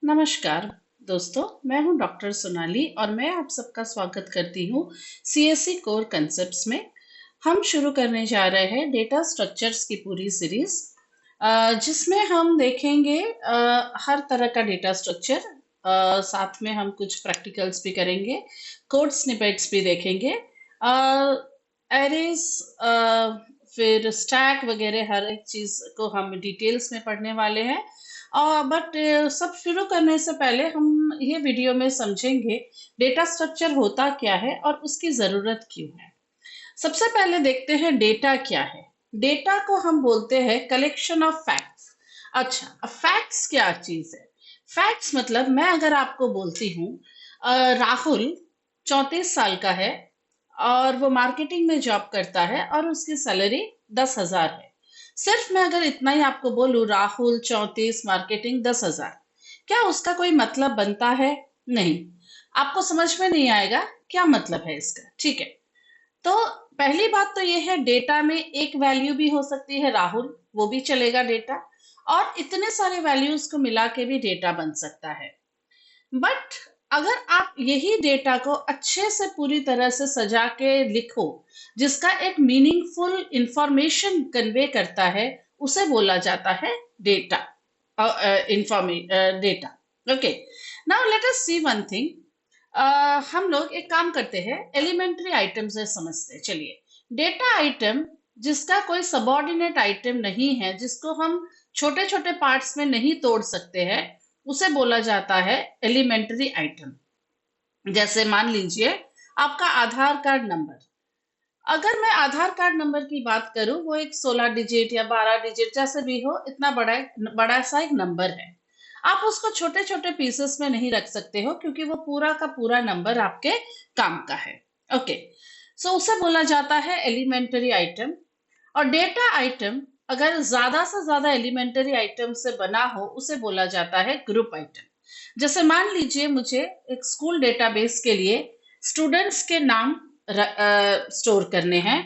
नमस्कार दोस्तों, मैं हूं डॉक्टर सोनाली और मैं आप सबका स्वागत करती हूं सीएससी कोर कंसेप्ट्स में। हम शुरू करने जा रहे हैं डेटा स्ट्रक्चर्स की पूरी सीरीज, जिसमें हम देखेंगे हर तरह का डेटा स्ट्रक्चर। साथ में हम कुछ प्रैक्टिकल्स भी करेंगे, कोड स्निपेट्स भी देखेंगे, एरेज, फिर स्टैक वगैरह हर एक चीज को हम डिटेल्स में पढ़ने वाले हैं। बट सब शुरू करने से पहले हम ये वीडियो में समझेंगे डेटा स्ट्रक्चर होता क्या है और उसकी जरूरत क्यों है। सबसे पहले देखते हैं डेटा क्या है। डेटा को हम बोलते हैं कलेक्शन ऑफ फैक्ट्स। अच्छा, अब फैक्ट्स क्या चीज है? फैक्ट्स मतलब मैं अगर आपको बोलती हूँ राहुल 34 साल का है और वो मार्केटिंग में जॉब करता है और उसकी सैलरी 10,000 है। सिर्फ मैं अगर इतना ही आपको बोलूं राहुल 34 मार्केटिंग 10,000, क्या उसका कोई मतलब बनता है? नहीं, आपको समझ में नहीं आएगा क्या मतलब है इसका। ठीक है, तो पहली बात तो ये है, डेटा में एक वैल्यू भी हो सकती है राहुल, वो भी चलेगा डेटा, और इतने सारे वैल्यूज को मिला के भी डेटा बन सकता है। बट अगर आप यही डेटा को अच्छे से पूरी तरह से सजा के लिखो, जिसका एक मीनिंगफुल इंफॉर्मेशन कन्वे करता है, उसे बोला जाता है data. Data. Okay, now let us see one thing. हम लोग एक काम करते हैं, एलिमेंट्री आइटम से समझते हैं। चलिए, डेटा आइटम जिसका कोई सबऑर्डिनेट आइटम नहीं है, जिसको हम छोटे छोटे पार्ट्स में नहीं तोड़ सकते हैं, उसे बोला जाता है एलिमेंट्री आइटम। जैसे मान लीजिए आपका आधार कार्ड नंबर। अगर मैं आधार कार्ड नंबर की बात करूं, वो एक 16 डिजिट या 12 डिजिट जैसे भी हो, इतना बड़ा सा एक नंबर है। आप उसको छोटे छोटे पीसेस में नहीं रख सकते हो, क्योंकि वो पूरा का पूरा नंबर आपके काम का है। ओके, सो उसे बोला जाता है एलिमेंटरी आइटम। और डेटा आइटम अगर ज्यादा से ज्यादा एलिमेंटरी आइटम से बना हो, उसे बोला जाता है ग्रुप आइटम। जैसे मान लीजिए मुझे एक स्कूल डेटाबेस के लिए स्टूडेंट्स के नाम स्टोर करने हैं।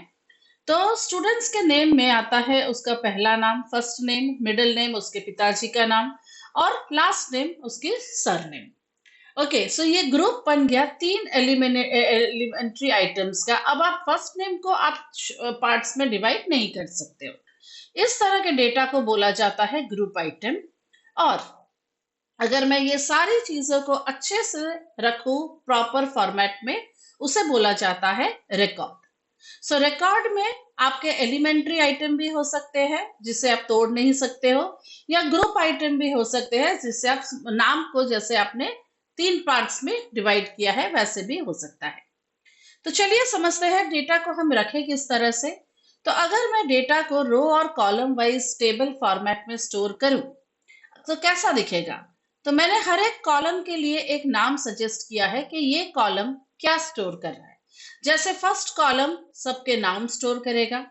तो स्टूडेंट्स के नेम में आता है उसका पहला नाम, फर्स्ट नेम, मिडिल नेम उसके पिताजी का नाम, और लास्ट नेम उसकी सरनेम। ओके, सो ये ग्रुप बन गया तीन एलिमेंट्री आइटम्स का। अब आप फर्स्ट नेम को आप पार्ट्स में डिवाइड नहीं कर सकते हो। इस तरह के डेटा को बोला जाता है ग्रुप आइटम। और अगर मैं ये सारी चीजों को अच्छे से रखूं प्रॉपर फॉर्मेट में, उसे बोला जाता है रिकॉर्ड। सो रिकॉर्ड में आपके एलिमेंट्री आइटम भी हो सकते हैं जिसे आप तोड़ नहीं सकते हो, या ग्रुप आइटम भी हो सकते हैं जिससे आप नाम को, जैसे आपने तीन पार्ट्स में डिवाइड किया है, वैसे भी हो सकता है। तो चलिए समझते हैं डेटा को हम रखें किस तरह से। तो अगर मैं डेटा को रो और कॉलम वाइज टेबल फॉर्मेट में स्टोर करूं, तो कैसा दिखेगा? तो मैंने हर एक कॉलम के लिए एक नाम सजेस्ट किया है कि ये कॉलम क्या स्टोर कर रहा है। जैसे फर्स्ट कॉलम सबके नाम स्टोर करेगा,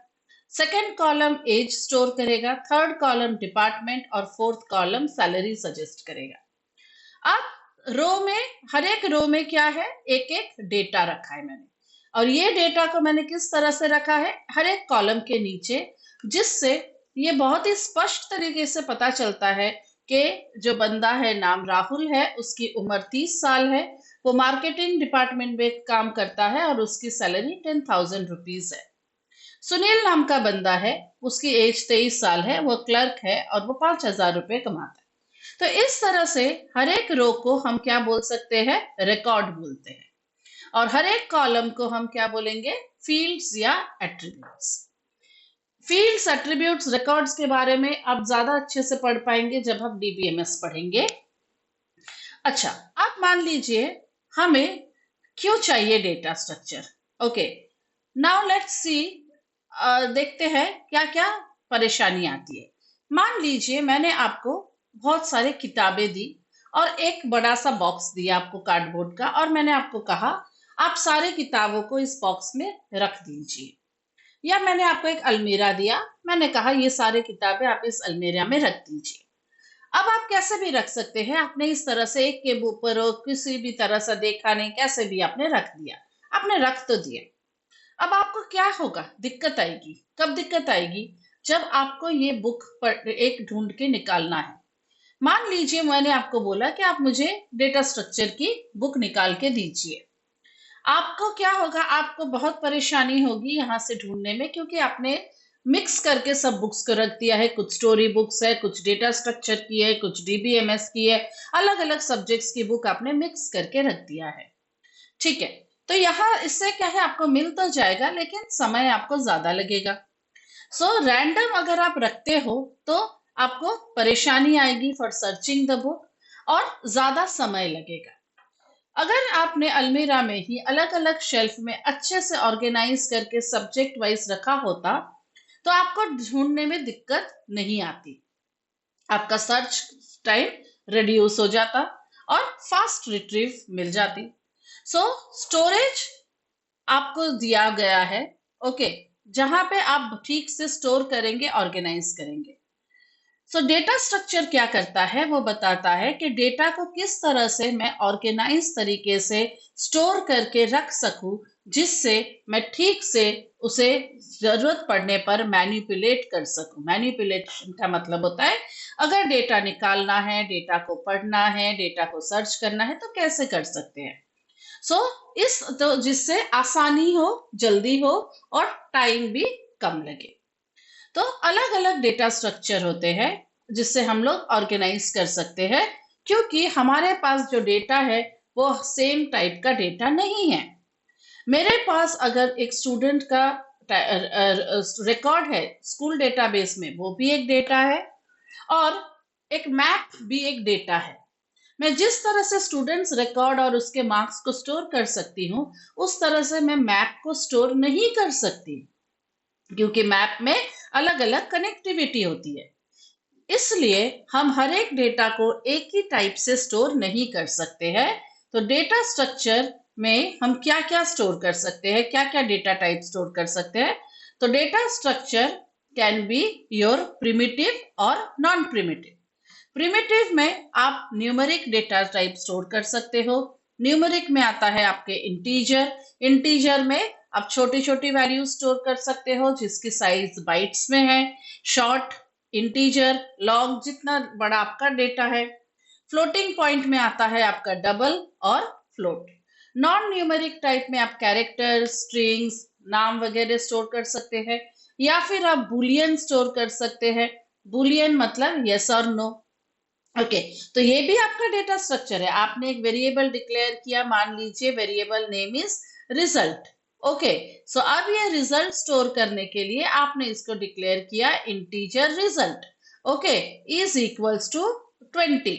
सेकंड कॉलम एज स्टोर करेगा, थर्ड कॉलम डिपार्टमेंट, और फोर्थ कॉलम सैलरी सजेस्ट करेगा। अब रो में, हर एक रो में क्या है, एक एक डेटा रखा है मैंने। और ये डेटा को मैंने किस तरह से रखा है, हर एक कॉलम के नीचे, जिससे ये बहुत ही स्पष्ट तरीके से पता चलता है कि जो बंदा है नाम राहुल है, उसकी उम्र 30 साल है, वो मार्केटिंग डिपार्टमेंट में काम करता है और उसकी सैलरी 10,000 रुपीज है। सुनील नाम का बंदा है, उसकी एज 23 साल है, वो क्लर्क है और वो 5,000 रुपए कमाता है। तो इस तरह से हर एक रो को हम क्या बोल सकते हैं, रिकॉर्ड बोलते हैं। और हर एक कॉलम को हम क्या बोलेंगे, फील्ड्स या एट्रीब्यूट्स। फील्ड्स, एट्रीब्यूट्स, रिकॉर्ड्स के बारे में आप ज्यादा अच्छे से पढ़ पाएंगे जब हम डीबीएमएस पढ़ेंगे। अच्छा, आप मान लीजिए हमें क्यों चाहिए data structure. Okay, now let's see, देखते हैं क्या क्या परेशानी आती है। मान लीजिए मैंने आपको बहुत सारी किताबें दी और एक बड़ा सा बॉक्स दिया आपको कार्डबोर्ड का, और मैंने आपको कहा आप सारे किताबों को इस बॉक्स में रख दीजिए। या मैंने आपको एक अलमीरा दिया, मैंने कहा ये सारे किताबें आप इस अलमीरा में रख दीजिए। अब आप कैसे भी रख सकते हैं, आपने इस तरह से एक के ऊपर किसी भी तरह से देखा नहीं, कैसे भी आपने रख दिया, आपने रख तो दिया। अब आपको क्या होगा, दिक्कत आएगी। कब दिक्कत आएगी? जब आपको ये बुक पर एक ढूंढ के निकालना है। मान लीजिए मैंने आपको बोला कि आप मुझे डेटा स्ट्रक्चर की बुक निकाल के दीजिए। आपको क्या होगा, आपको बहुत परेशानी होगी यहाँ से ढूंढने में, क्योंकि आपने मिक्स करके सब बुक्स को रख दिया है। कुछ स्टोरी बुक्स है, कुछ डेटा स्ट्रक्चर की है, कुछ डीबीएमएस की है, अलग अलग सब्जेक्ट्स की बुक आपने मिक्स करके रख दिया है। ठीक है, तो यहाँ इससे क्या है, आपको मिल तो जाएगा लेकिन समय आपको ज्यादा लगेगा। सो रैंडम अगर आप रखते हो तो आपको परेशानी आएगी फॉर सर्चिंग द बुक और ज्यादा समय लगेगा। अगर आपने अलमीरा में ही अलग अलग शेल्फ में अच्छे से ऑर्गेनाइज करके सब्जेक्ट वाइज रखा होता तो आपको ढूंढने में दिक्कत नहीं आती, आपका सर्च टाइम रिड्यूस हो जाता और फास्ट रिट्रीव मिल जाती। सो स्टोरेज आपको दिया गया है, ओके, जहां पे आप ठीक से स्टोर करेंगे, ऑर्गेनाइज करेंगे। सो डेटा स्ट्रक्चर क्या करता है, वो बताता है कि डेटा को किस तरह से मैं ऑर्गेनाइज तरीके से स्टोर करके रख सकूं, जिससे मैं ठीक से उसे जरूरत पड़ने पर मैनिपुलेट कर सकूं। मैनिपुलेशन का मतलब होता है अगर डेटा निकालना है, डेटा को पढ़ना है, डेटा को सर्च करना है तो कैसे कर सकते हैं। सो इस तो जिससे आसानी हो, जल्दी हो और टाइम भी कम लगे। तो अलग अलग डेटा स्ट्रक्चर होते हैं जिससे हम लोग ऑर्गेनाइज कर सकते हैं, क्योंकि हमारे पास जो डेटा है वो सेम टाइप का डेटा नहीं है। मेरे पास अगर एक स्टूडेंट का रिकॉर्ड है स्कूल डेटाबेस में, वो भी एक डेटा है, और एक मैप भी एक डेटा है। मैं जिस तरह से स्टूडेंट्स रिकॉर्ड और उसके मार्क्स को स्टोर कर सकती हूँ, उस तरह से मैं मैप को स्टोर नहीं कर सकती, क्योंकि मैप में अलग अलग कनेक्टिविटी होती है। इसलिए हम हर एक डेटा को एक ही टाइप से स्टोर नहीं कर सकते हैं। तो डेटा स्ट्रक्चर में हम क्या क्या स्टोर कर सकते हैं, क्या क्या डेटा टाइप स्टोर कर सकते हैं। तो data structure can be your primitive और नॉन प्रिमिटिव। प्रिमिटिव में आप न्यूमेरिक डेटा टाइप स्टोर कर सकते हो। न्यूमेरिक में आता है आपके इंटीजर। इंटीजर में आप छोटी छोटी वैल्यू स्टोर कर सकते हो जिसकी साइज बाइट्स में है। शॉर्ट इंटीजर, लॉन्ग, जितना बड़ा आपका डेटा है। फ्लोटिंग पॉइंट में आता है आपका डबल और फ्लोट। नॉन न्यूमेरिक टाइप में आप कैरेक्टर, स्ट्रिंग्स, नाम वगैरह स्टोर कर सकते हैं, या फिर आप बुलियन स्टोर कर सकते हैं। बुलियन मतलब यस और नो। ओके, तो ये भी आपका डेटा स्ट्रक्चर है। आपने एक वेरिएबल डिक्लेयर किया, मान लीजिए variable name is result. Okay, so अब ये रिजल्ट स्टोर करने के लिए आपने इसको डिक्लेयर किया integer result. Okay, is equals to 20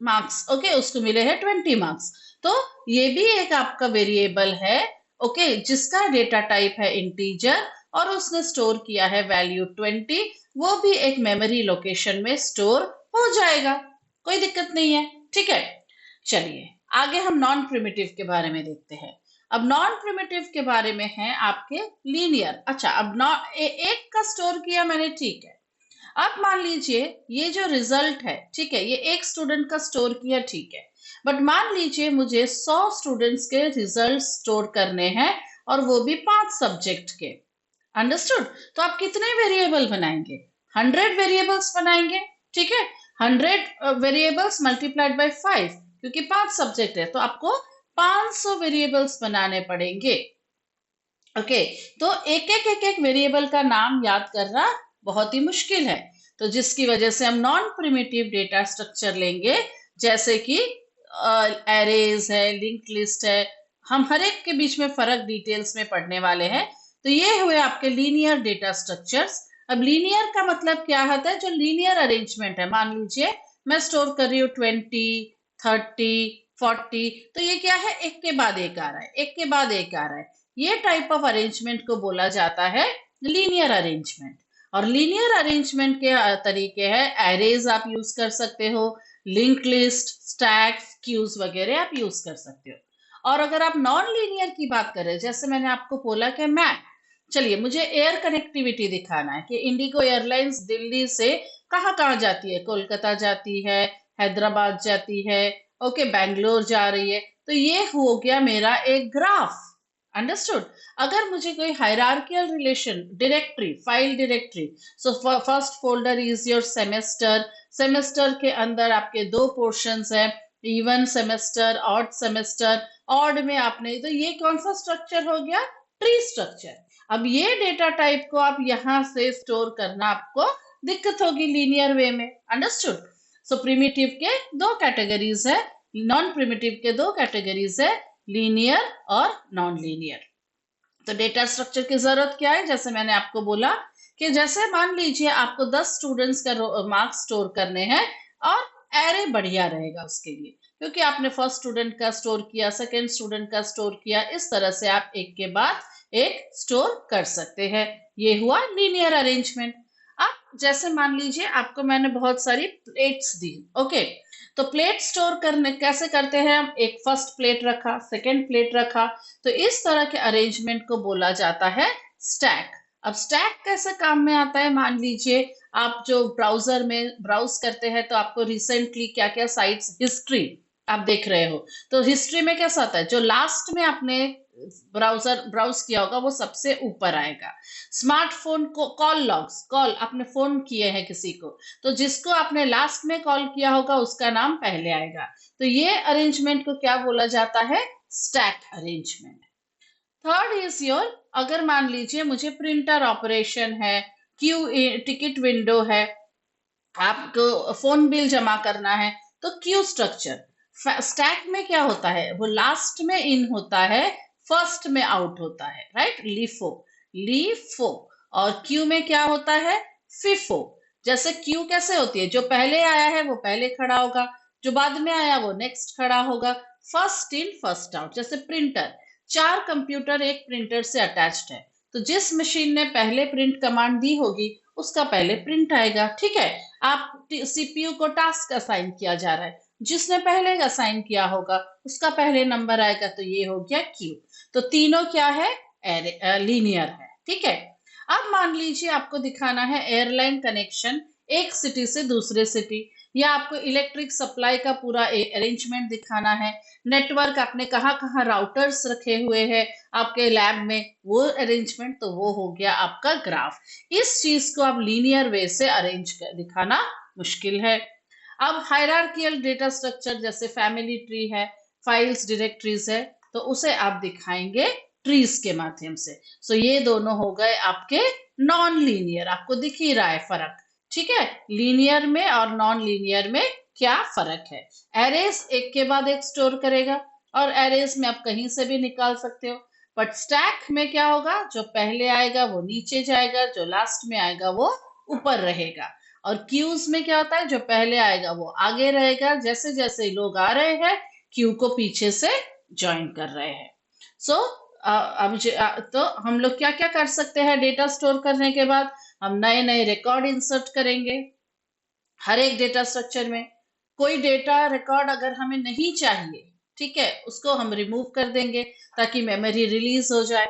marks. Okay, उसको मिले हैं 20 मार्क्स। तो ये भी एक आपका वेरिएबल है, ओके, जिसका डेटा टाइप है इंटीजर और उसने स्टोर किया है वैल्यू 20। वो भी एक मेमोरी लोकेशन में स्टोर हो जाएगा, कोई दिक्कत नहीं है। ठीक है, चलिए आगे हम नॉन प्रिमिटिव के बारे में देखते हैं। अब नॉन प्रिमिटिव के बारे में है आपके लीनियर। अच्छा, अब एक का स्टोर किया मैंने, ठीक है। अब मान लीजिए ये जो रिजल्ट है, ठीक है, ये एक स्टूडेंट का स्टोर किया, ठीक है, बट मान लीजिए मुझे 100 स्टूडेंट्स के रिजल्ट स्टोर करने हैं और वो भी 5 सब्जेक्ट के। अंडरस्टूड? तो आप कितने वेरिएबल बनाएंगे? 100 वेरिएबल्स बनाएंगे। ठीक है, 100 वेरिएबल्स मल्टीप्लाइड बाय 5, क्योंकि 5 सब्जेक्ट है तो आपको 500 वेरिएबल्स बनाने पड़ेंगे। ओके, तो एक एक वेरिएबल का नाम याद करना बहुत ही मुश्किल है। तो जिसकी वजह से हम नॉन प्रिमिटिव डेटा स्ट्रक्चर लेंगे, जैसे कि एरेज है, लिंक लिस्ट है। हम हर एक के बीच में फर्क डिटेल्स में पढ़ने वाले हैं। तो ये हुए आपके लीनियर डेटा स्ट्रक्चर्स। अब लीनियर का मतलब क्या होता है? जो लीनियर अरेंजमेंट है, मान लीजिए मैं स्टोर कर रही हूँ 20, 30, 40, तो ये क्या है, एक के बाद एक आ रहा है, एक के बाद एक आ रहा है। ये टाइप ऑफ अरेंजमेंट को बोला जाता है लीनियर अरेंजमेंट। और लीनियर अरेंजमेंट के तरीके हैं, एरेज आप यूज कर सकते हो, लिंक लिस्ट, स्टैक्स, क्यूज वगैरह आप यूज कर सकते हो। और अगर आप नॉन लीनियर की बात करें, जैसे मैंने आपको बोला कि मैप, चलिए मुझे एयर कनेक्टिविटी दिखाना है कि इंडिगो एयरलाइंस दिल्ली से कहाँ कहाँ जाती है, कोलकाता जाती है, हैदराबाद जाती है, ओके, बैंगलोर जा रही है। तो ये हो गया मेरा एक ग्राफ। अंडरस्टूड। अगर मुझे कोई hierarchical relation directory, file directory, so first folder is your semester, semester के अंदर आपके दो पोर्शंस है, even semester, odd semester, odd में आपने, तो ये कौन सा स्ट्रक्चर हो गया, ट्री स्ट्रक्चर। अब ये डेटा टाइप को आप यहां से स्टोर करना आपको दिक्कत होगी लीनियर वे में, अंडरस्टूड। सो प्रिमिटिव के दो कैटेगरीज है, नॉन प्रिमिटिव के दो कैटेगरीज है, लीनियर और नॉन लीनियर। तो डेटा स्ट्रक्चर की जरूरत क्या है, जैसे मैंने आपको बोला कि जैसे मान लीजिए आपको 10 स्टूडेंट्स का मार्क्स स्टोर करने हैं और एरे बढ़िया रहेगा उसके लिए, क्योंकि आपने फर्स्ट स्टूडेंट का स्टोर किया, सेकेंड स्टूडेंट का स्टोर किया, इस तरह से आप एक के बाद एक स्टोर कर सकते हैं। ये हुआ लीनियर अरेंजमेंट। अब जैसे मान लीजिए आपको मैंने बहुत सारी प्लेट्स दी, ओके, तो प्लेट स्टोर करने कैसे करते हैं हम, एक फर्स्ट प्लेट रखा, सेकेंड प्लेट रखा, तो इस तरह के अरेंजमेंट को बोला जाता है स्टैक। अब स्टैक कैसे काम में आता है, मान लीजिए आप जो ब्राउजर में ब्राउज करते हैं तो आपको रिसेंटली क्या क्या साइट्स, हिस्ट्री आप देख रहे हो, तो हिस्ट्री में कैसा आता है, जो लास्ट में आपने ब्राउजर ब्राउज किया होगा वो सबसे ऊपर आएगा। स्मार्टफोन को कॉल लॉग्स, कॉल आपने फोन किए हैं किसी को, तो जिसको आपने लास्ट में कॉल किया होगा उसका नाम पहले आएगा। तो ये अरेंजमेंट को क्या बोला जाता है, stack arrangement. Third is your, अगर मान लीजिए मुझे प्रिंटर ऑपरेशन है, क्यू टिकट विंडो है, आपको फोन बिल जमा करना है, तो क्यू स्ट्रक्चर। स्टैक में क्या होता है, वो लास्ट में इन होता है, फर्स्ट में आउट होता है, राइट, लीफो, लीफो। और क्यू में क्या होता है, फिफो। जैसे क्यू कैसे होती है, जो पहले आया है वो पहले खड़ा होगा, जो बाद में आया वो नेक्स्ट खड़ा होगा, फर्स्ट इन फर्स्ट आउट। जैसे प्रिंटर, 4 कंप्यूटर एक प्रिंटर से अटैच्ड है, तो जिस मशीन ने पहले प्रिंट कमांड दी होगी उसका पहले प्रिंट आएगा, ठीक है। आप सीपीयू को टास्क असाइन किया जा रहा है, जिसने पहले असाइन किया होगा उसका पहले नंबर आएगा, तो ये हो गया क्यू। तो तीनों क्या है, लीनियर है, ठीक है। अब मान लीजिए आपको दिखाना है एयरलाइन कनेक्शन एक सिटी से दूसरे सिटी, या आपको इलेक्ट्रिक सप्लाई का पूरा अरेंजमेंट दिखाना है, नेटवर्क आपने कहाँ कहाँ राउटर्स रखे हुए हैं आपके लैब में, वो अरेंजमेंट, तो वो हो गया आपका ग्राफ। इस चीज को आप लीनियर वे से अरेंज कर दिखाना मुश्किल है। अब हायरार्कियल डेटा स्ट्रक्चर जैसे फैमिली ट्री है, फाइल्स डायरेक्टरीज है, तो उसे आप दिखाएंगे ट्रीज के माध्यम से। सो ये दोनों हो गए आपके नॉन लीनियर, आपको दिख ही रहा है फर्क, ठीक है, लीनियर में और नॉन लीनियर में क्या फर्क है। एरेस एक के बाद एक स्टोर करेगा, और एरेस में आप कहीं से भी निकाल सकते हो, बट स्टैक में क्या होगा, जो पहले आएगा वो नीचे जाएगा, जो लास्ट में आएगा वो ऊपर रहेगा। और क्यूज में क्या होता है, जो पहले आएगा वो आगे रहेगा, जैसे जैसे लोग आ रहे हैं क्यू को पीछे से ज्वाइन कर रहे हैं। सो अब तो हम लोग क्या क्या कर सकते हैं डेटा स्टोर करने के बाद, हम नए नए रिकॉर्ड इंसर्ट करेंगे हर एक डेटा स्ट्रक्चर में। कोई डेटा रिकॉर्ड अगर हमें नहीं चाहिए, ठीक है, उसको हम रिमूव कर देंगे ताकि मेमोरी रिलीज हो जाए।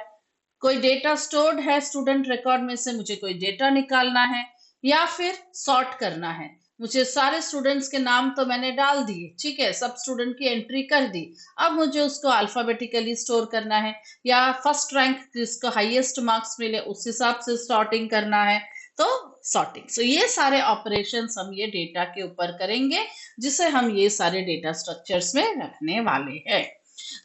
कोई डेटा स्टोर्ड है स्टूडेंट रिकॉर्ड में से, मुझे कोई डेटा निकालना है या फिर सॉर्ट करना है, मुझे सारे स्टूडेंट्स के नाम तो मैंने डाल दिए, ठीक है, सब स्टूडेंट की एंट्री कर दी, अब मुझे उसको अल्फाबेटिकली स्टोर करना है, या फर्स्ट रैंक जिसको हाईएस्ट मार्क्स मिले उस हिसाब से सॉर्टिंग करना है, तो सॉर्टिंग। सो ये सारे ऑपरेशंस हम ये डेटा के ऊपर करेंगे, जिसे हम ये सारे डेटा स्ट्रक्चर्स में रखने वाले हैं।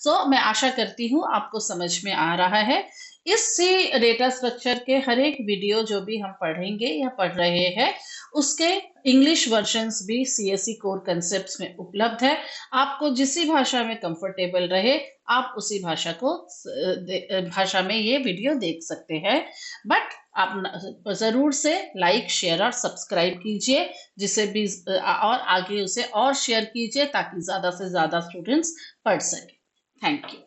सो मैं आशा करती हूँ आपको समझ में आ रहा है। इसी डेटा स्ट्रक्चर के हर एक वीडियो जो भी हम पढ़ेंगे या पढ़ रहे हैं, उसके इंग्लिश वर्जन्स भी सीएसई कोर कंसेप्ट्स में उपलब्ध है। आपको जिस भाषा में कंफर्टेबल रहे आप उसी भाषा में ये वीडियो देख सकते हैं, बट आप जरूर से लाइक, शेयर और सब्सक्राइब कीजिए, जिसे भी और आगे उसे और शेयर कीजिए ताकि ज्यादा से ज्यादा स्टूडेंट्स पढ़ सके। Thank you.